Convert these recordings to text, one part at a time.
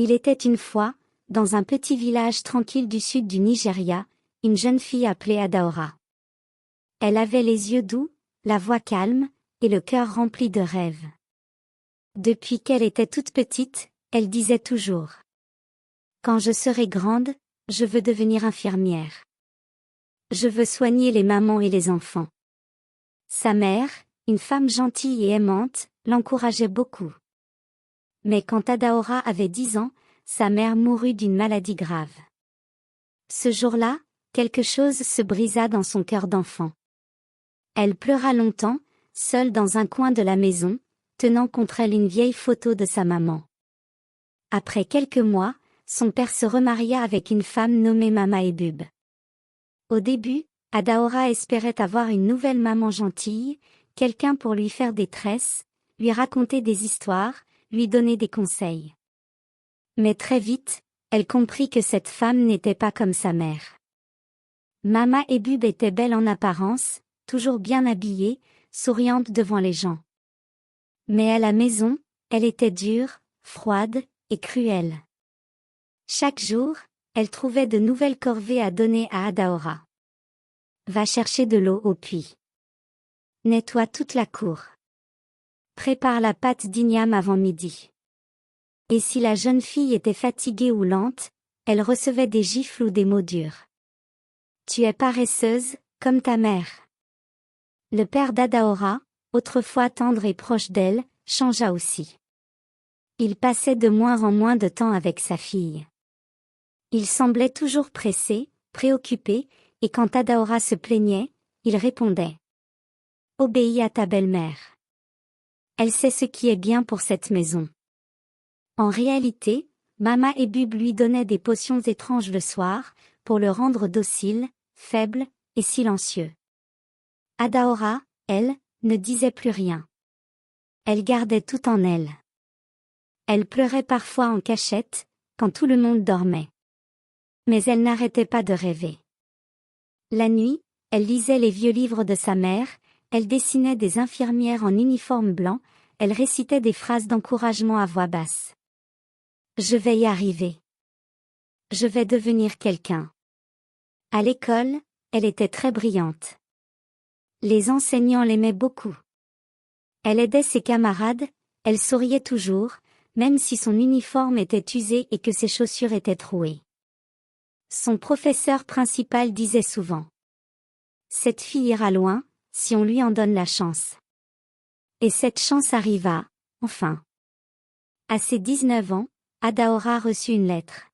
Il était une fois, dans un petit village tranquille du sud du Nigeria, une jeune fille appelée Adaora. Elle avait les yeux doux, la voix calme, et le cœur rempli de rêves. Depuis qu'elle était toute petite, elle disait toujours: Quand je serai grande, je veux devenir infirmière. Je veux soigner les mamans et les enfants. Sa mère, une femme gentille et aimante, l'encourageait beaucoup. Mais quand Adaora avait 10 ans, sa mère mourut d'une maladie grave. Ce jour-là, quelque chose se brisa dans son cœur d'enfant. Elle pleura longtemps, seule dans un coin de la maison, tenant contre elle une vieille photo de sa maman. Après quelques mois, son père se remaria avec une femme nommée Mama Ebub. Au début, Adaora espérait avoir une nouvelle maman gentille, quelqu'un pour lui faire des tresses, lui raconter des histoires, lui donner des conseils. Mais très vite, elle comprit que cette femme n'était pas comme sa mère. Mama Ebub était belle en apparence, toujours bien habillée, souriante devant les gens. Mais à la maison, elle était dure, froide et cruelle. Chaque jour, elle trouvait de nouvelles corvées à donner à Adaora. Va chercher de l'eau au puits. Nettoie toute la cour. Prépare la pâte d'igname avant midi. Et si la jeune fille était fatiguée ou lente, elle recevait des gifles ou des mots durs. Tu es paresseuse, comme ta mère. Le père d'Adaora, autrefois tendre et proche d'elle, changea aussi. Il passait de moins en moins de temps avec sa fille. Il semblait toujours pressé, préoccupé, et quand Adaora se plaignait, il répondait: Obéis à ta belle-mère. Elle sait ce qui est bien pour cette maison. En réalité, Mama Ebub lui donnait des potions étranges le soir, pour le rendre docile, faible, et silencieux. Adaora, elle, ne disait plus rien. Elle gardait tout en elle. Elle pleurait parfois en cachette, quand tout le monde dormait. Mais elle n'arrêtait pas de rêver. La nuit, elle lisait les vieux livres de sa mère, elle dessinait des infirmières en uniforme blanc, elle récitait des phrases d'encouragement à voix basse. Je vais y arriver. Je vais devenir quelqu'un. À l'école, elle était très brillante. Les enseignants l'aimaient beaucoup. Elle aidait ses camarades, elle souriait toujours, même si son uniforme était usé et que ses chaussures étaient trouées. Son professeur principal disait souvent: Cette fille ira loin, si on lui en donne la chance. Et cette chance arriva, enfin. À ses 19 ans, Adaora reçut une lettre.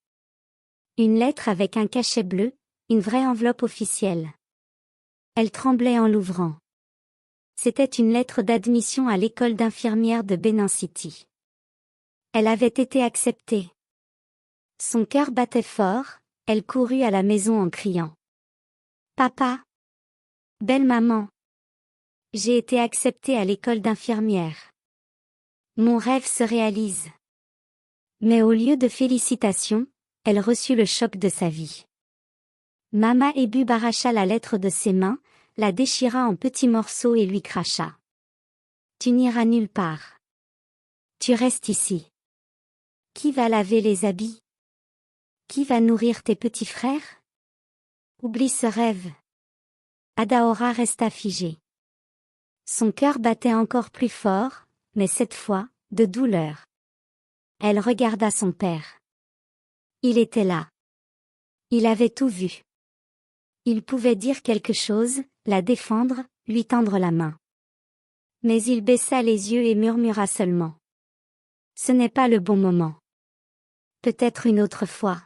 Une lettre avec un cachet bleu, une vraie enveloppe officielle. Elle tremblait en l'ouvrant. C'était une lettre d'admission à l'école d'infirmière de Benin City. Elle avait été acceptée. Son cœur battait fort, elle courut à la maison en criant: Papa! Belle maman! J'ai été acceptée à l'école d'infirmière. Mon rêve se réalise. Mais au lieu de félicitations, elle reçut le choc de sa vie. Mama Ebub arracha la lettre de ses mains, la déchira en petits morceaux et lui cracha: Tu n'iras nulle part. Tu restes ici. Qui va laver les habits? Qui va nourrir tes petits frères? Oublie ce rêve. Adaora resta figée. Son cœur battait encore plus fort, mais cette fois, de douleur. Elle regarda son père. Il était là. Il avait tout vu. Il pouvait dire quelque chose, la défendre, lui tendre la main. Mais il baissa les yeux et murmura seulement: Ce n'est pas le bon moment. Peut-être une autre fois.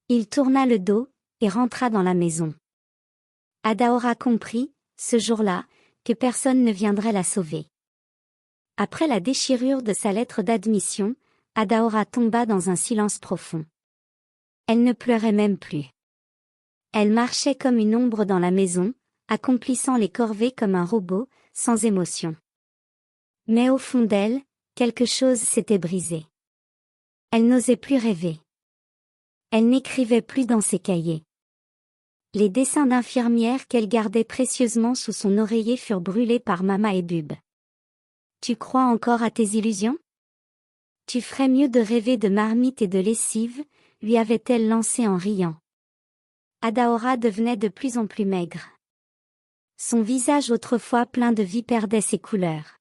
Il tourna le dos, et rentra dans la maison. Adaora comprit, ce jour-là, que personne ne viendrait la sauver. Après la déchirure de sa lettre d'admission, Adaora tomba dans un silence profond. Elle ne pleurait même plus. Elle marchait comme une ombre dans la maison, accomplissant les corvées comme un robot, sans émotion. Mais au fond d'elle, quelque chose s'était brisé. Elle n'osait plus rêver. Elle n'écrivait plus dans ses cahiers. Les dessins d'infirmière qu'elle gardait précieusement sous son oreiller furent brûlés par Mama Ebub. Tu crois encore à tes illusions? Tu ferais mieux de rêver de marmite et de lessive, lui avait-elle lancé en riant. Adaora devenait de plus en plus maigre. Son visage autrefois plein de vie perdait ses couleurs.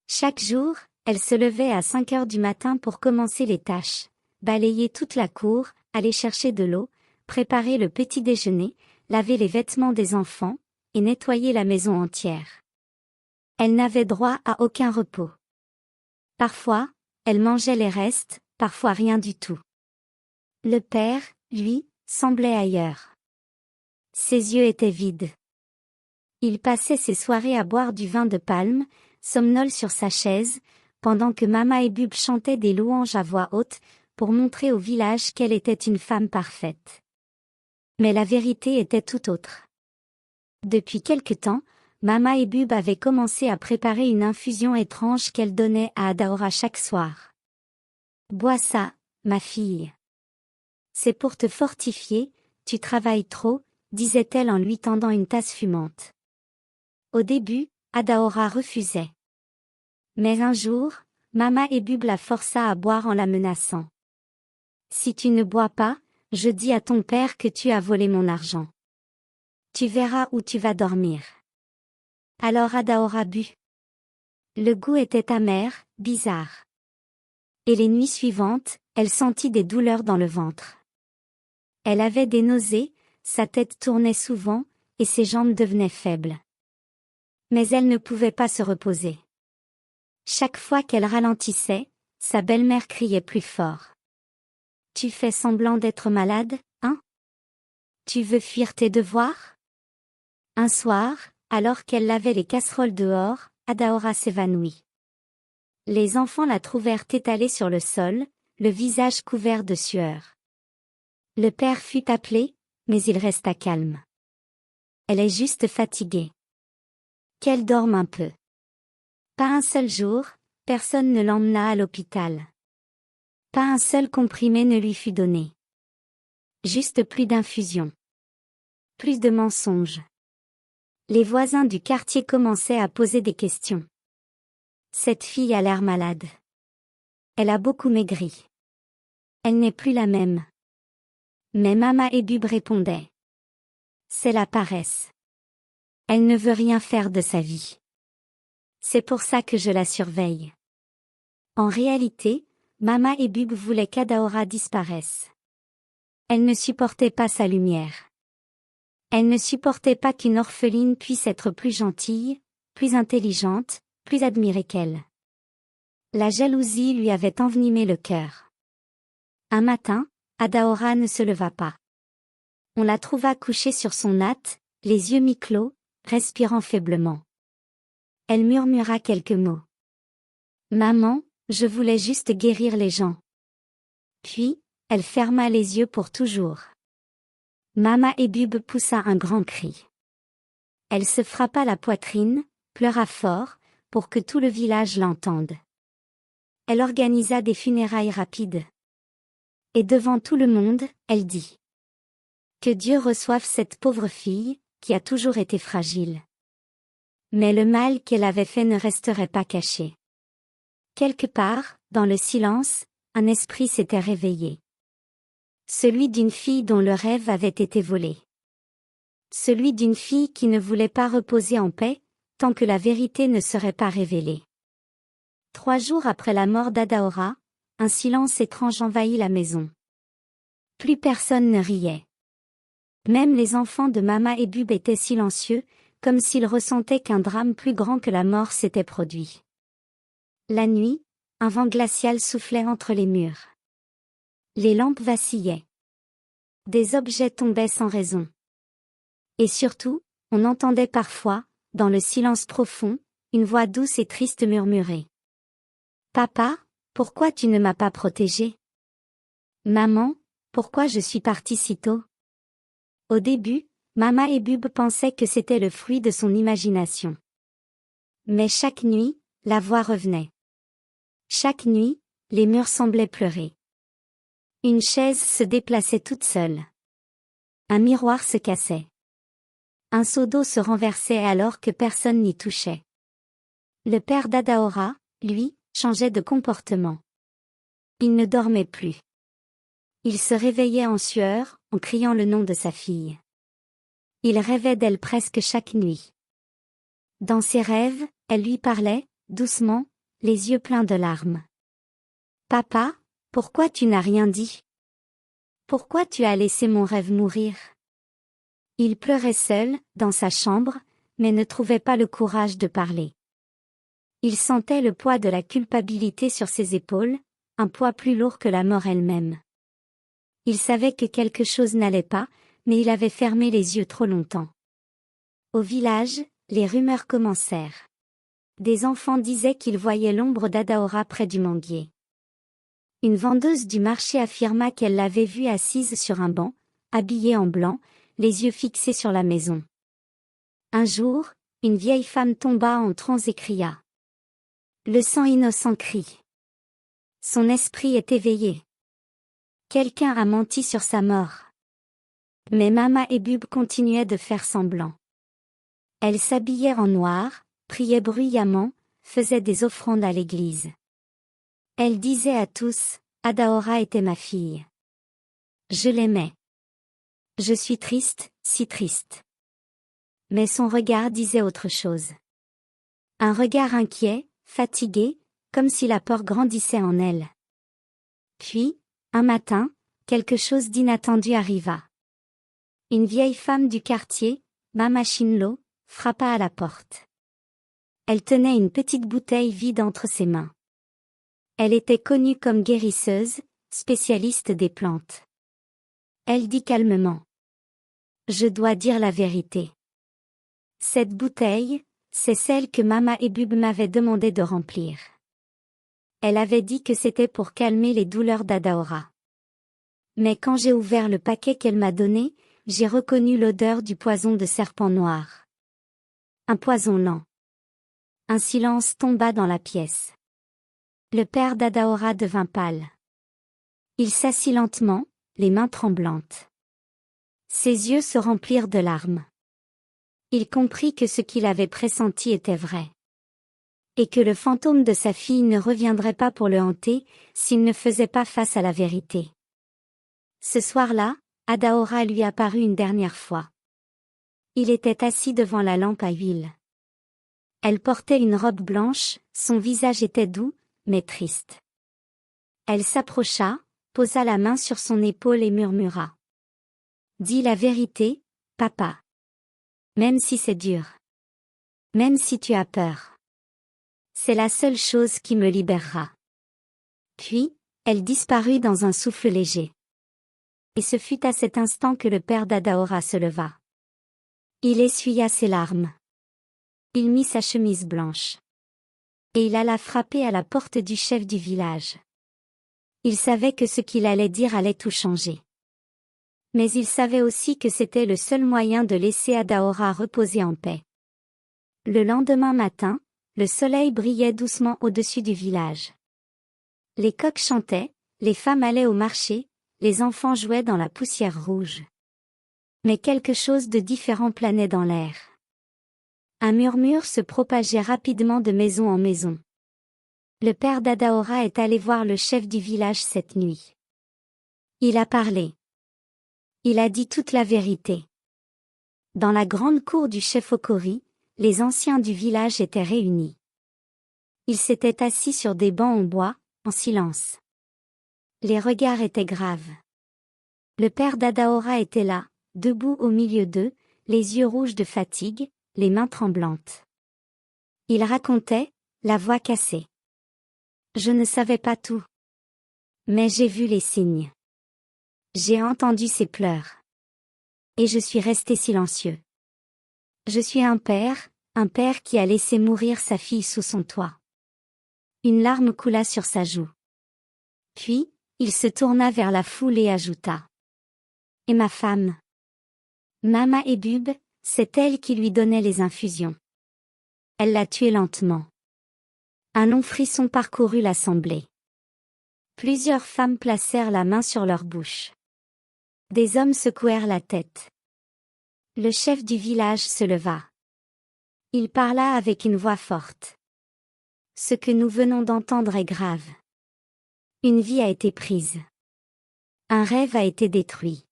Chaque jour, elle se levait à 5 heures du matin pour commencer les tâches, balayer toute la cour, aller chercher de l'eau, préparer le petit déjeuner, laver les vêtements des enfants, et nettoyer la maison entière. Elle n'avait droit à aucun repos. Parfois, elle mangeait les restes, parfois rien du tout. Le père, lui, semblait ailleurs. Ses yeux étaient vides. Il passait ses soirées à boire du vin de palme, somnole sur sa chaise, pendant que Mama et Bub chantaient des louanges à voix haute, pour montrer au village qu'elle était une femme parfaite. Mais la vérité était tout autre. Depuis quelque temps, Mama et Bub avaient commencé à préparer une infusion étrange qu'elle donnait à Adaora chaque soir. « Bois ça, ma fille. C'est pour te fortifier, tu travailles trop, disait-elle en lui tendant une tasse fumante. Au début, Adaora refusait. Mais un jour, Mama et Bub la força à boire en la menaçant. « Si tu ne bois pas, je dis à ton père que tu as volé mon argent. Tu verras où tu vas dormir. » Alors Adaora but. Le goût était amer, bizarre. Et les nuits suivantes, elle sentit des douleurs dans le ventre. Elle avait des nausées, sa tête tournait souvent, et ses jambes devenaient faibles. Mais elle ne pouvait pas se reposer. Chaque fois qu'elle ralentissait, sa belle-mère criait plus fort. « Tu fais semblant d'être malade, hein? Tu veux fuir tes devoirs ?» Un soir, alors qu'elle lavait les casseroles dehors, Adaora s'évanouit. Les enfants la trouvèrent étalée sur le sol, le visage couvert de sueur. Le père fut appelé, mais il resta calme. Elle est juste fatiguée. Qu'elle dorme un peu. Pas un seul jour, personne ne l'emmena à l'hôpital. Pas un seul comprimé ne lui fut donné. Juste plus d'infusion. Plus de mensonges. Les voisins du quartier commençaient à poser des questions. Cette fille a l'air malade. Elle a beaucoup maigri. Elle n'est plus la même. Mais Mama et Bub répondaient. C'est la paresse. Elle ne veut rien faire de sa vie. C'est pour ça que je la surveille. En réalité, Mama et Bub voulaient qu'Adaora disparaisse. Elle ne supportait pas sa lumière. Elle ne supportait pas qu'une orpheline puisse être plus gentille, plus intelligente, plus admirée qu'elle. La jalousie lui avait envenimé le cœur. Un matin, Adaora ne se leva pas. On la trouva couchée sur son natte, les yeux mi-clos, respirant faiblement. Elle murmura quelques mots. « Maman, je voulais juste guérir les gens. » Puis, elle ferma les yeux pour toujours. Mama et Bub poussa un grand cri. Elle se frappa la poitrine, pleura fort, pour que tout le village l'entende. Elle organisa des funérailles rapides. Et devant tout le monde, elle dit. Que Dieu reçoive cette pauvre fille, qui a toujours été fragile. Mais le mal qu'elle avait fait ne resterait pas caché. Quelque part, dans le silence, un esprit s'était réveillé. Celui d'une fille dont le rêve avait été volé. Celui d'une fille qui ne voulait pas reposer en paix, tant que la vérité ne serait pas révélée. 3 jours après la mort d'Adaora, un silence étrange envahit la maison. Plus personne ne riait. Même les enfants de Mama et Bub étaient silencieux, comme s'ils ressentaient qu'un drame plus grand que la mort s'était produit. La nuit, un vent glacial soufflait entre les murs. Les lampes vacillaient. Des objets tombaient sans raison. Et surtout, on entendait parfois, dans le silence profond, une voix douce et triste murmurer. « Papa, pourquoi tu ne m'as pas protégée? Maman, pourquoi je suis partie si tôt ?» Au début, Mama et Bub pensaient que c'était le fruit de son imagination. Mais chaque nuit, la voix revenait. Chaque nuit, les murs semblaient pleurer. Une chaise se déplaçait toute seule. Un miroir se cassait. Un seau d'eau se renversait alors que personne n'y touchait. Le père d'Adaora, lui, changeait de comportement. Il ne dormait plus. Il se réveillait en sueur, en criant le nom de sa fille. Il rêvait d'elle presque chaque nuit. Dans ses rêves, elle lui parlait, doucement, les yeux pleins de larmes. « Papa, pourquoi tu n'as rien dit? Pourquoi tu as laissé mon rêve mourir ?» Il pleurait seul, dans sa chambre, mais ne trouvait pas le courage de parler. Il sentait le poids de la culpabilité sur ses épaules, un poids plus lourd que la mort elle-même. Il savait que quelque chose n'allait pas, mais il avait fermé les yeux trop longtemps. Au village, les rumeurs commencèrent. Des enfants disaient qu'ils voyaient l'ombre d'Adaora près du manguier. Une vendeuse du marché affirma qu'elle l'avait vue assise sur un banc, habillée en blanc, les yeux fixés sur la maison. Un jour, une vieille femme tomba en transe et cria. Le sang innocent crie. Son esprit est éveillé. Quelqu'un a menti sur sa mort. Mais Mama et Bub continuaient de faire semblant. Elles s'habillaient en noir, priaient bruyamment, faisaient des offrandes à l'église. Elles disaient à tous, Adaora était ma fille. Je l'aimais. Je suis triste, si triste. Mais son regard disait autre chose. Un regard inquiet, fatigué, comme si la peur grandissait en elle. Puis, un matin, quelque chose d'inattendu arriva. Une vieille femme du quartier, Mama Shinlo, frappa à la porte. Elle tenait une petite bouteille vide entre ses mains. Elle était connue comme guérisseuse, spécialiste des plantes. Elle dit calmement. Je dois dire la vérité. Cette bouteille, c'est celle que Mama et Bub m'avaient demandé de remplir. Elle avait dit que c'était pour calmer les douleurs d'Adaora. Mais quand j'ai ouvert le paquet qu'elle m'a donné, j'ai reconnu l'odeur du poison de serpent noir. Un poison lent. Un silence tomba dans la pièce. Le père d'Adaora devint pâle. Il s'assit lentement, les mains tremblantes. Ses yeux se remplirent de larmes. Il comprit que ce qu'il avait pressenti était vrai. Et que le fantôme de sa fille ne reviendrait pas pour le hanter, s'il ne faisait pas face à la vérité. Ce soir-là, Adaora lui apparut une dernière fois. Il était assis devant la lampe à huile. Elle portait une robe blanche, son visage était doux, mais triste. Elle s'approcha, posa la main sur son épaule et murmura. Dis la vérité, papa. Même si c'est dur. Même si tu as peur. C'est la seule chose qui me libérera. Puis, elle disparut dans un souffle léger. Et ce fut à cet instant que le père d'Adaora se leva. Il essuya ses larmes. Il mit sa chemise blanche. Et il alla frapper à la porte du chef du village. Il savait que ce qu'il allait dire allait tout changer. Mais il savait aussi que c'était le seul moyen de laisser Adaora reposer en paix. Le lendemain matin, le soleil brillait doucement au-dessus du village. Les coqs chantaient, les femmes allaient au marché, les enfants jouaient dans la poussière rouge. Mais quelque chose de différent planait dans l'air. Un murmure se propageait rapidement de maison en maison. Le père d'Adaora est allé voir le chef du village cette nuit. Il a parlé. Il a dit toute la vérité. Dans la grande cour du chef Okori, les anciens du village étaient réunis. Ils s'étaient assis sur des bancs en bois, en silence. Les regards étaient graves. Le père d'Adaora était là, debout au milieu d'eux, les yeux rouges de fatigue, les mains tremblantes. Il racontait, la voix cassée. Je ne savais pas tout. Mais j'ai vu les signes. J'ai entendu ses pleurs. Et je suis resté silencieux. Je suis un père qui a laissé mourir sa fille sous son toit. Une larme coula sur sa joue. Puis, il se tourna vers la foule et ajouta. Et ma femme? Mama et Bub, c'est elle qui lui donnait les infusions. Elle l'a tuée lentement. Un long frisson parcourut l'assemblée. Plusieurs femmes placèrent la main sur leur bouche. Des hommes secouèrent la tête. Le chef du village se leva. Il parla avec une voix forte. Ce que nous venons d'entendre est grave. Une vie a été prise. Un rêve a été détruit.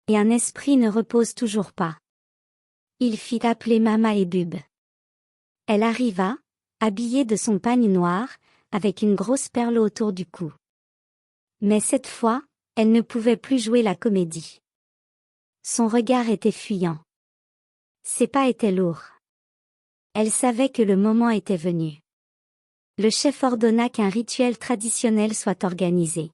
Et un esprit ne repose toujours pas. Il fit appeler Mama et Bub. Elle arriva, habillée de son pagne noir, avec une grosse perle autour du cou. Mais cette fois, elle ne pouvait plus jouer la comédie. Son regard était fuyant. Ses pas étaient lourds. Elle savait que le moment était venu. Le chef ordonna qu'un rituel traditionnel soit organisé.